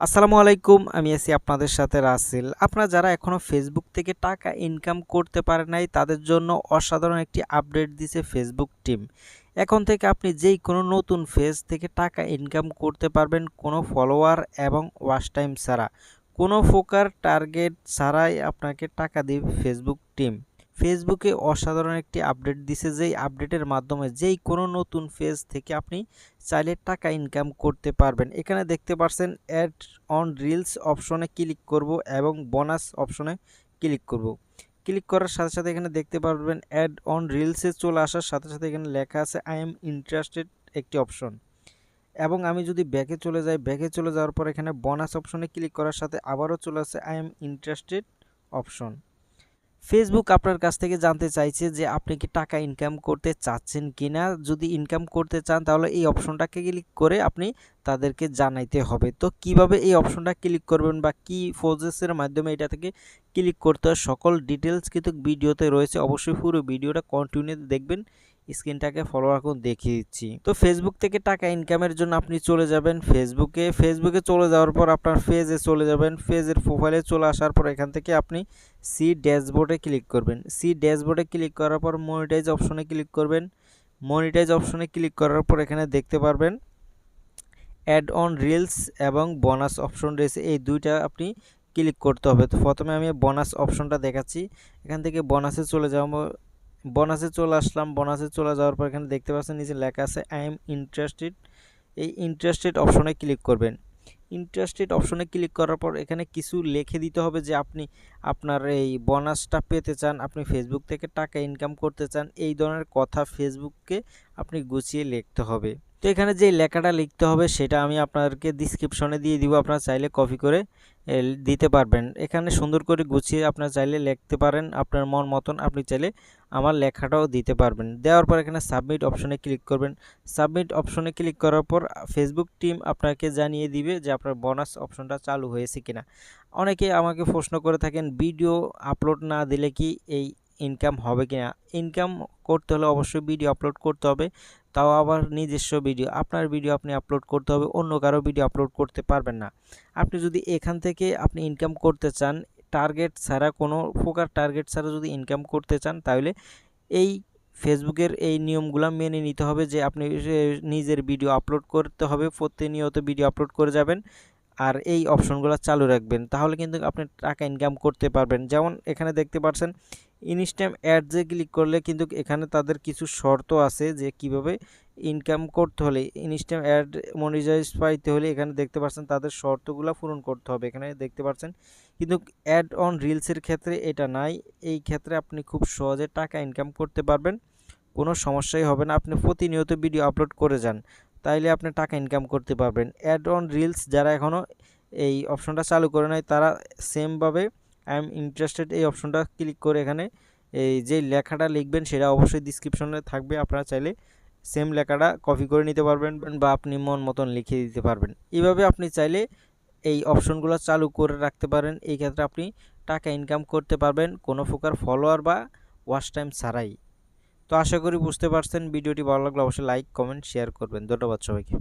আসসালামু আলাইকুম, আমি আছি আপনাদের সাথে রাসেল। আপনারা যারা এখনো ফেসবুক থেকে টাকা ইনকাম করতে পারেন নাই তাদের জন্য অসাধারণ একটি আপডেট দিছে ফেসবুক টিম। এখন থেকে আপনি যেই কোনো নতুন পেজ থেকে টাকা ইনকাম করতে পারবেন কোনো ফলোয়ার এবং ওয়াচ টাইম ছাড়া। কোনো প্রকার টার্গেট ছাড়াই আপনাকে টাকা দিবে ফেসবুক টিম। ফেসবুকে অসাধারণ একটি আপডেট দিছে, যেই আপডেটের মাধ্যমে যেই কোনো নতুন পেজ থেকে আপনি চাইলে টাকা ইনকাম করতে পারবেন। এখানে দেখতে পাচ্ছেন অ্যাড অন রিলস অপশনে ক্লিক করব এবং বোনাস অপশনে ক্লিক করব। ক্লিক করার সাথে সাথে এখানে দেখতে পারবেন অ্যাড অন রিলসে চলে আসার সাথে সাথে এখানে লেখা আছে আই এম ইন্টারেস্টেড একটি অপশন। এবং আমি যদি ব্যাকে চলে যাই, ব্যাকে চলে যাওয়ার পর এখানে বোনাস অপশনে ক্লিক করার সাথে আবারও চলে আসে I am interested option. Facebook আপনার কাছ থেকে জানতে চাইছে যে আপনি কি টাকা ইনকাম করতে চাচ্ছেন কিনা। যদি ইনকাম করতে চান তাহলে এই অপশনটাকে ক্লিক করে আপনি তাদেরকে জানাইতে হবে। তো কিভাবে এই অপশনটা ক্লিক করবেন বা কি প্রসেসের মাধ্যমে এটা থেকে ক্লিক করতে হয় সকল ডিটেলস কিন্তু ভিডিওতে রয়েছে। অবশ্যই পুরো ভিডিওটা কন্টিনিউ দেখবেন। স্ক্রিনটাকে ফলো রাখুন, দেখিয়ে দিচ্ছি। তো ফেসবুক থেকে টাকা ইনকামের জন্য আপনি চলে যাবেন ফেসবুকে চলে যাওয়ার পর আপনার পেজে চলে যাবেন। পেজের প্রোফাইলে চলে আসার পর এখান থেকে আপনি সি ড্যাশবোর্ডে ক্লিক করবেন। সি ড্যাশবোর্ডে ক্লিক করার পর মনিটাইজ অপশনে ক্লিক করবেন। মনিটাইজ অপশনে ক্লিক করার পর এখানে দেখতে পারবেন অ্যাড অন রিলস এবং বোনাস অপশন রয়েছে, এই দুইটা আপনি ক্লিক করতে হবে। তো প্রথমে আমি বোনাস অপশনটা দেখাচ্ছি। এখান থেকে বোনাসে চলে যাব, বোনাসে চলে আসলাম। বোনাসে চলে যাওয়ার পর এখানে দেখতে পাচ্ছেন নিচে লেখা আছে আই এম ইন্টারেস্টেড। এই ইন্টারেস্টেড অপশনে ক্লিক করবেন। ইন্টারেস্টেড অপশনে ক্লিক করার পর এখানে কিছু লিখে দিতে হবে যে আপনি আপনার এই বোনাসটা পেতে চান, আপনি ফেসবুক থেকে টাকা ইনকাম করতে চান, এই ধরনের কথা ফেসবুককে আপনি গুছিয়ে লিখতে হবে। তো এখানে যে লেখাটা লিখতে হবে সেটা আমি আপনাদেরকে ডিসক্রিপশনে দিয়ে দিব, আপনারা চাইলে কপি করে দিতে পারবেন। এখানে সুন্দর করে গুছিয়ে আপনারা চাইলে লিখতে পারেন আপনার মন মতন। আপনি চাইলে আমার লেখাটাও দিতে পারবেন। দেওয়ার পর এখানে সাবমিট অপশনে ক্লিক করবেন। সাবমিট অপশনে ক্লিক করার পর ফেসবুক টিম আপনাকে জানিয়ে দিবে যে আপনার বোনাস অপশনটা চালু হয়েছে কিনা। অনেকে আমাকে প্রশ্ন করে থাকেন ভিডিও আপলোড না দিলে কি এই ইনকাম হবে কিনা। ইনকাম করতে হলে অবশ্যই ভিডিও আপলোড করতে হবে, তাও আবার নিজস্ব ভিডিও। আপনার ভিডিও আপনি আপলোড করতে হবে, অন্য কারো ভিডিও আপলোড করতে পারবেন না। আপনি যদি এখান থেকে আপনি ইনকাম করতে চান টার্গেট ছাড়া, কোনো প্রকার টার্গেট ছাড়া যদি ইনকাম করতে চান তাহলে এই ফেসবুকের এই নিয়মগুলো মেনে নিতে হবে যে আপনি নিজের ভিডিও আপলোড করতে হবে, প্রতিনিয়ত ভিডিও আপলোড করে যাবেন আর এই অপশনগুলো চালু রাখবেন, তাহলে কিন্তু আপনি টাকা ইনকাম করতে পারবেন। যেমন এখানে দেখতে পাচ্ছেন ইনস্ট্যান্ট অ্যাডসে ক্লিক করলে কিন্তু এখানে তাদের কিছু শর্ত আছে যে কিভাবে ইনকাম করতে হলে, ইনস্ট্যান্ট অ্যাড মনিটাইজ পাইতে হলে এখানে দেখতে পাচ্ছেন তাদের শর্তগুলো পূরণ করতে হবে। এখানে দেখতে পাচ্ছেন কিন্তু অ্যাড অন রিলসের ক্ষেত্রে এটা নাই। এই ক্ষেত্রে আপনি খুব সহজে টাকা ইনকাম করতে পারবেন, কোনো সমস্যাই হবে না। আপনি প্রতিনিয়ত ভিডিও আপলোড করে যান, তাইলে আপনি টাকা ইনকাম করতে পারবেন। অ্যাড অন রিলস যারা এখনও এই অপশনটা চালু করে নাই তারা সেমভাবে আই এম ইন্টারেস্টেড এই অপশনটা ক্লিক করে এখানে এই যে লেখাটা লিখবেন সেটা অবশ্যই ডিসক্রিপশনে থাকবে, আপনারা চাইলে সেম লেখাটা কপি করে নিতে পারবেন বা আপনি মন মতন লিখে দিতে পারবেন। এইভাবে আপনি চাইলে এই অপশনগুলো চালু করে রাখতে পারেন। এই ক্ষেত্রে আপনি টাকা ইনকাম করতে পারবেন কোনো প্রকার ফলোয়ার বা ওয়াচ টাইম ছাড়াই। তো আশা করি বুঝতে পারছেন। ভিডিওটি ভালো লাগলে অবশ্যই লাইক কমেন্ট শেয়ার করবেন। ধন্যবাদ সবাইকে।